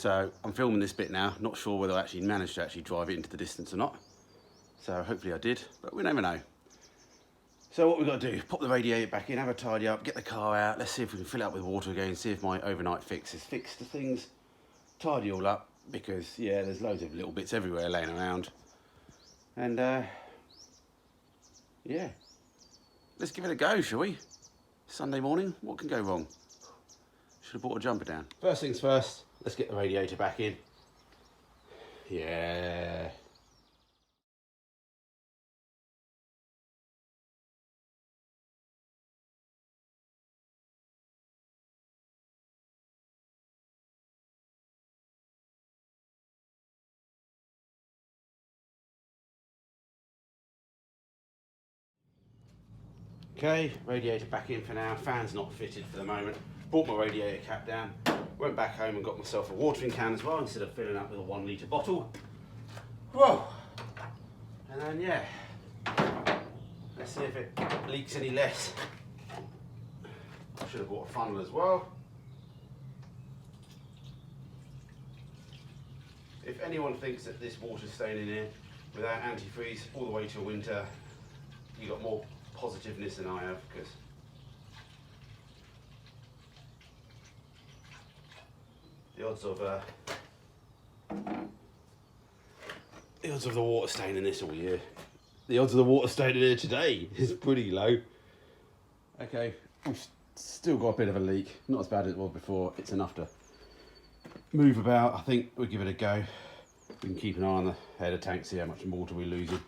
So I'm filming this bit now, not sure whether I actually managed to actually drive it into the distance or not. So hopefully I did, but we never know. So what we've got to do, pop the radiator back in, have a tidy up, get the car out, let's see if we can fill it up with water again, see if my overnight fix has fixed the things, tidy all up, because yeah, there's loads of little bits everywhere laying around. And yeah, let's give it a go, shall we? Sunday morning, what can go wrong? Should have brought a jumper down. First things first, let's get the radiator back in. Yeah. Okay, radiator back in for now. Fan's not fitted for the moment. Brought my radiator cap down. Went back home and got myself a watering can as well, instead of filling up with a 1 litre bottle. Whoa! And then yeah, let's see if it leaks any less. I should have bought a funnel as well. If anyone thinks that this water's staying in here without antifreeze all the way till winter, you got more positiveness than I have, because the odds of the water staying in this all year, the odds of the water staying in here today is pretty low. Okay, we've still got a bit of a leak, not as bad as it was before. It's enough to move about. I think we'll give it a go. We can keep an eye on the header tank, see how much water we're losing.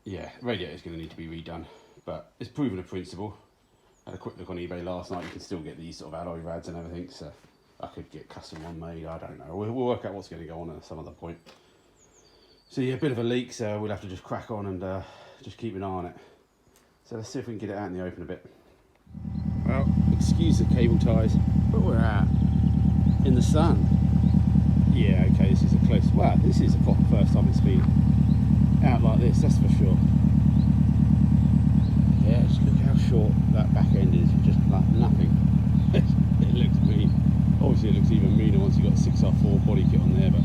Yeah, radiator's going to need to be redone, but it's proven a principle. Had a quick look on eBay last night. You can still get these sort of alloy rads and everything, so I could get custom one made. I don't know. We'll work out what's going to go on at some other point. So yeah, a bit of a leak, so we'll have to just crack on and just keep an eye on it. So let's see if we can get it out in the open a bit. Well, excuse the cable ties, but we're out in the sun. Yeah, okay, this is a close. Wow, this is the first time it's been out like this, that's for sure. Yeah, just look how short that back end is, just like nothing. It looks mean. Obviously it looks even meaner once you've got a 6r4 body kit on there, but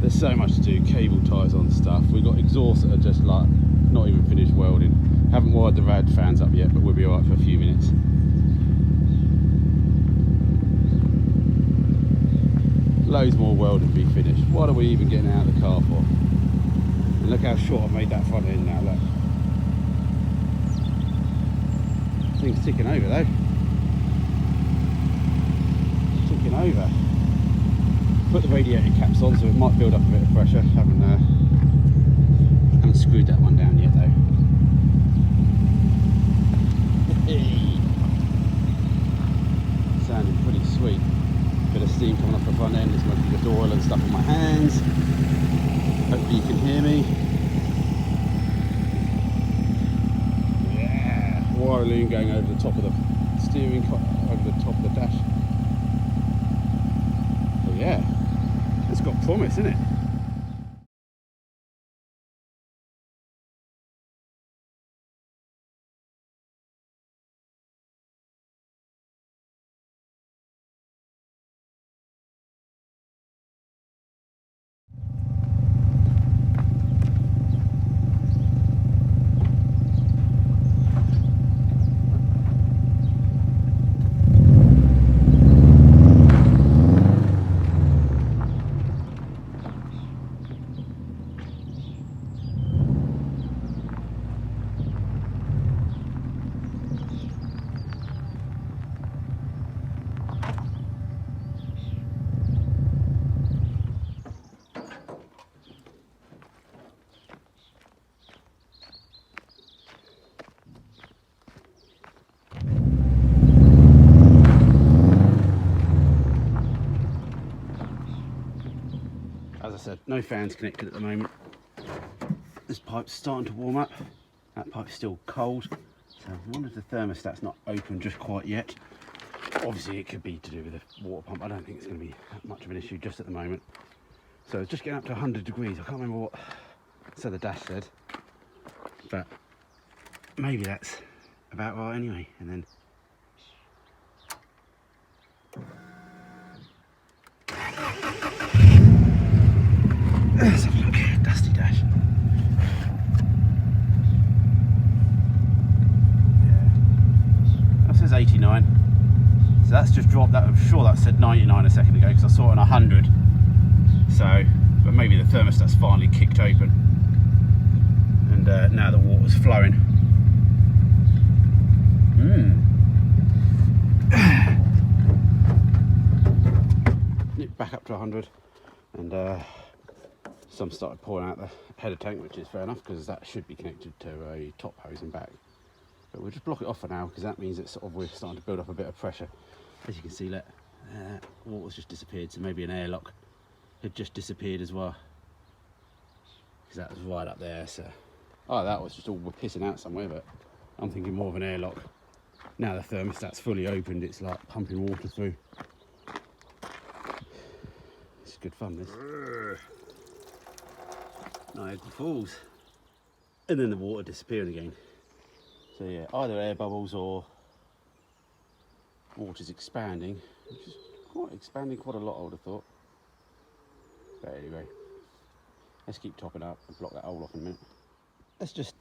there's so much to do. Cable ties on stuff. We've got exhausts that are just like not even finished welding. Haven't wired the rad fans up yet, but we'll be alright for a few minutes. Loads more welding to be finished. What are we even getting out of the car for? And look how short I've made that front end now, look. Thing's ticking over though. Ticking over. Put the radiator caps on so it might build up a bit of pressure. Haven't screwed that one down yet though. Sounding pretty sweet. Bit of steam coming off the front end. It's mostly just oil and stuff in my hands. Hopefully you can hear me. Yeah, wire loom going over the top of the steering, over the top of the dash. But yeah, it's got promise, isn't it? As I said, no fans connected at the moment. This pipe's starting to warm up. That pipe's still cold. So I wonder if the thermostat's not open just quite yet. Obviously it could be to do with the water pump. I don't think it's going to be that much of an issue just at the moment. So it's just getting up to 100 degrees. I can't remember what the dash said, but maybe that's about right anyway. And then sure that said 99 a second ago because I saw it on 100. So, but maybe the thermostat's finally kicked open, and now the water's flowing. Back up to 100, and some started pouring out the header tank, which is fair enough because that should be connected to a top hose and back. But we'll just block it off for now because that means it's sort of we're starting to build up a bit of pressure. As you can see, water's just disappeared, so maybe an airlock had just disappeared as well because that was right up there. So, oh, that was just all pissing out somewhere, but I'm thinking more of an airlock. Now the thermostat's fully opened, it's like pumping water through. It's good fun, this. Niagara Falls. And then the water disappearing again. So yeah, either air bubbles or water's expanding, which is expanding quite a lot, I would have thought. But anyway, let's keep topping up and block that hole off in a minute. Let's just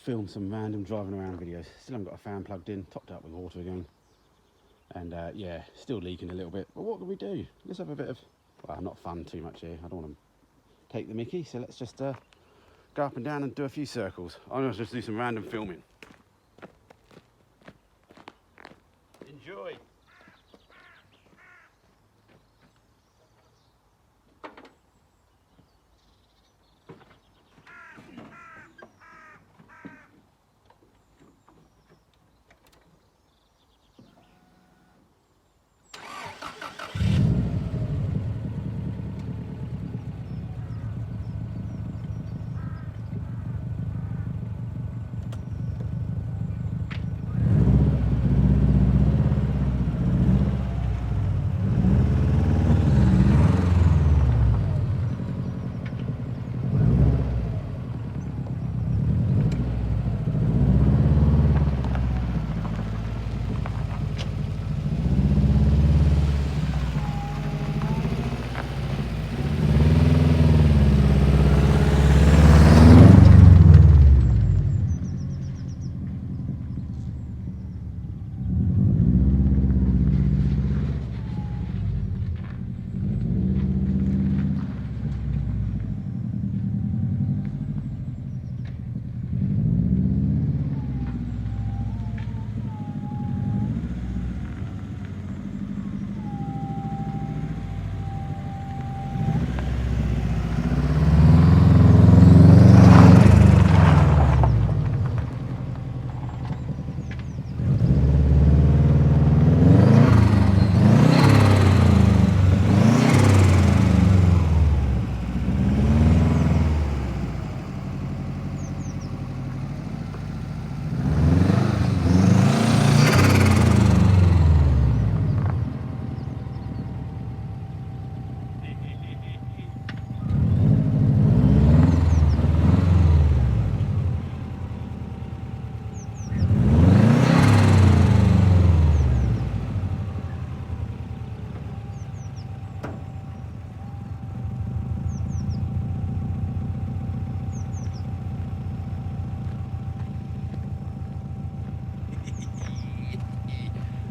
film some random driving around videos. Still haven't got a fan plugged in, topped up with water again. And yeah, still leaking a little bit. But what can we do? Let's have a bit of, well, not fun too much here. I don't want to take the mickey, so let's just go up and down and do a few circles. I'm going to just do some random filming. Enjoy.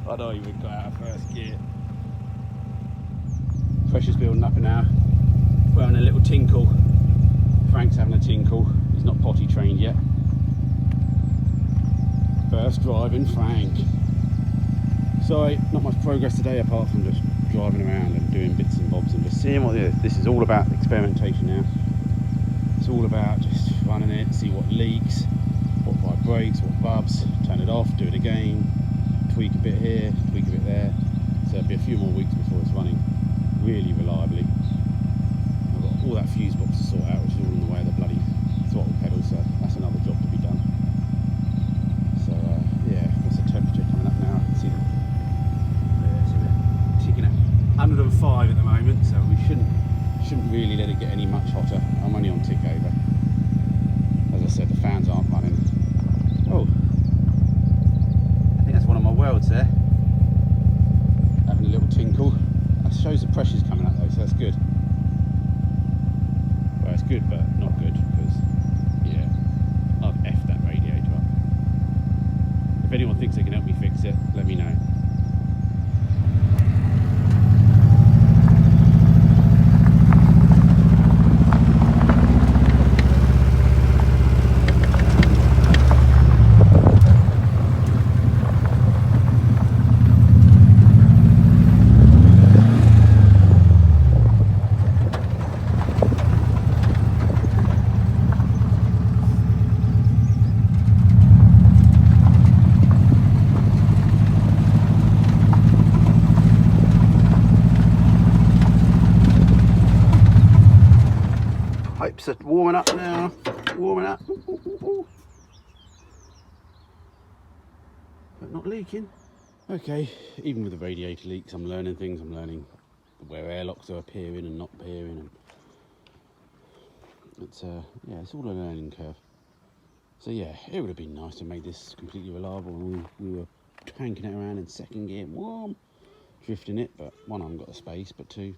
I don't even got out of first gear. Pressure's building up now. We're having a little tinkle. Frank's having a tinkle. He's not potty trained yet. First driving Frank. Sorry, not much progress today apart from just driving around and doing bits and bobs and just seeing what this is all about. Experimentation now. It's all about just running it, see what leaks, what vibrates, what bubs, turn it off, do it again, tweak a bit here, tweak a bit there. So it'll be a few more weeks before it's running really reliably. I've got all that fuse box to sort out, which is all in the way of the bloody throttle pedal, so that's another job to be done. So yeah, what's the temperature coming up now? See the, so we're ticking at 105 at the moment, so we shouldn't really let it get any much hotter. I'm only on tick over. As I said, the fans aren't running. Oh, I think that's one of my welds there. Having a little tinkle. That shows the pressure's coming up though, so that's good. Well, it's good, but not good because, yeah, I've effed that radiator up. If anyone thinks they can help me fix it, let me know. pipes are warming up now. Warming up. Ooh, ooh, ooh, ooh. But not leaking. Okay, even with the radiator leaks, I'm learning things. I'm learning where airlocks are appearing and not appearing. And it's yeah, it's all a learning curve. So yeah, it would have been nice to make this completely reliable. We were cranking it around in second gear, warm, drifting it. But one, I haven't got the space, but two,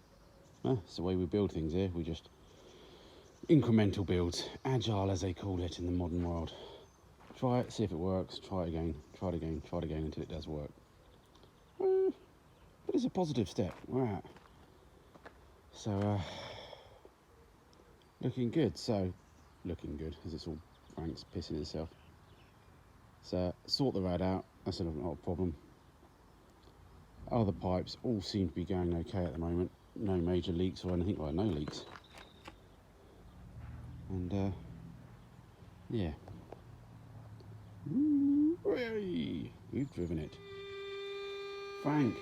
it's the way we build things here. We just incremental builds, agile as they call it in the modern world. Try it, see if it works. Try it again. Try it again. Try it again until it does work. But it's a positive step. We're at. So looking good. So looking good as it's all Frank's pissing itself. So sort the rad out. That's not a problem. Other pipes all seem to be going okay at the moment. No major leaks or anything. Well, no leaks. And yeah. Hooray! We've driven it. Frank,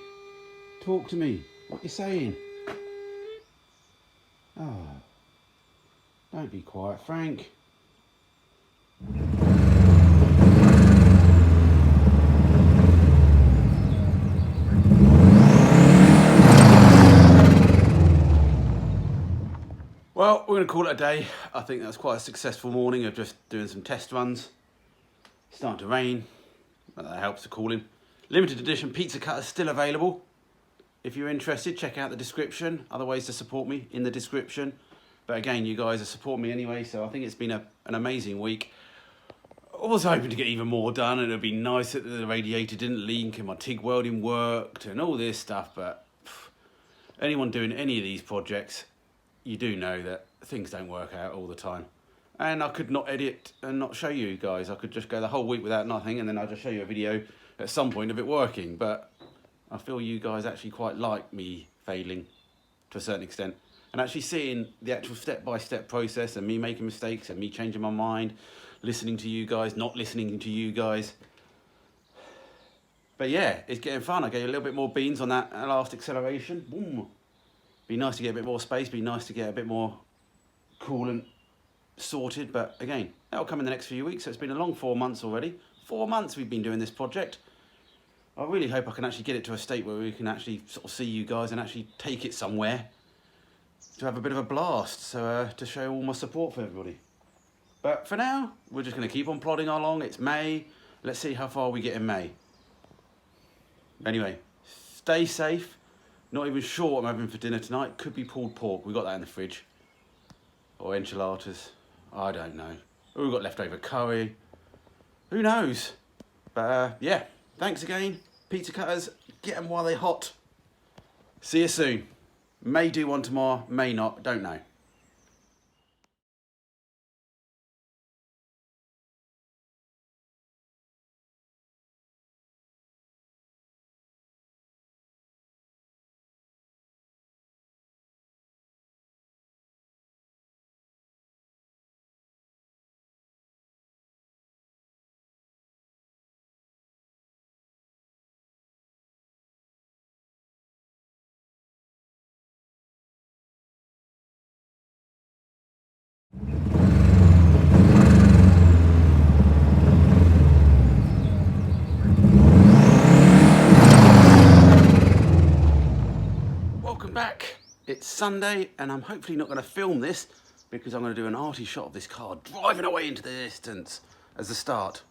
talk to me. What you saying? Oh, don't be quiet, Frank. Well, we're going to call it a day. I think that's quite a successful morning of just doing some test runs. It's starting to rain. That helps the cooling. Limited edition pizza cutters still available. If you're interested, check out the description. Other ways to support me in the description. But again, you guys have supported me anyway, so I think it's been an amazing week. I was hoping to get even more done, and it'd be nice that the radiator didn't leak and my TIG welding worked and all this stuff, but anyone doing any of these projects, you do know that things don't work out all the time. And I could not edit and not show you guys. I could just go the whole week without nothing, and then I'll just show you a video at some point of it working. But I feel you guys actually quite like me failing to a certain extent, and actually seeing the actual step-by-step process and me making mistakes and me changing my mind, listening to you guys, not listening to you guys. But yeah, it's getting fun. I gave you a little bit more beans on that last acceleration. Boom. Be nice to get a bit more space, be nice to get a bit more coolant sorted, but again, that'll come in the next few weeks. So it's been a long 4 months already. 4 months we've been doing this project. I really hope I can actually get it to a state where we can actually sort of see you guys and actually take it somewhere to have a bit of a blast, so to show all my support for everybody. But for now, we're just going to keep on plodding along. It's May. Let's see how far we get in May. Anyway, stay safe. Not even sure what I'm having for dinner tonight. Could be pulled pork. We got that in the fridge. Or enchiladas. I don't know. Or we've got leftover curry. Who knows? But yeah, thanks again. Pizza cutters, get them while they're hot. See you soon. May do one tomorrow, may not, don't know. Welcome back. It's Sunday and I'm hopefully not going to film this because I'm going to do an arty shot of this car driving away into the distance as the start.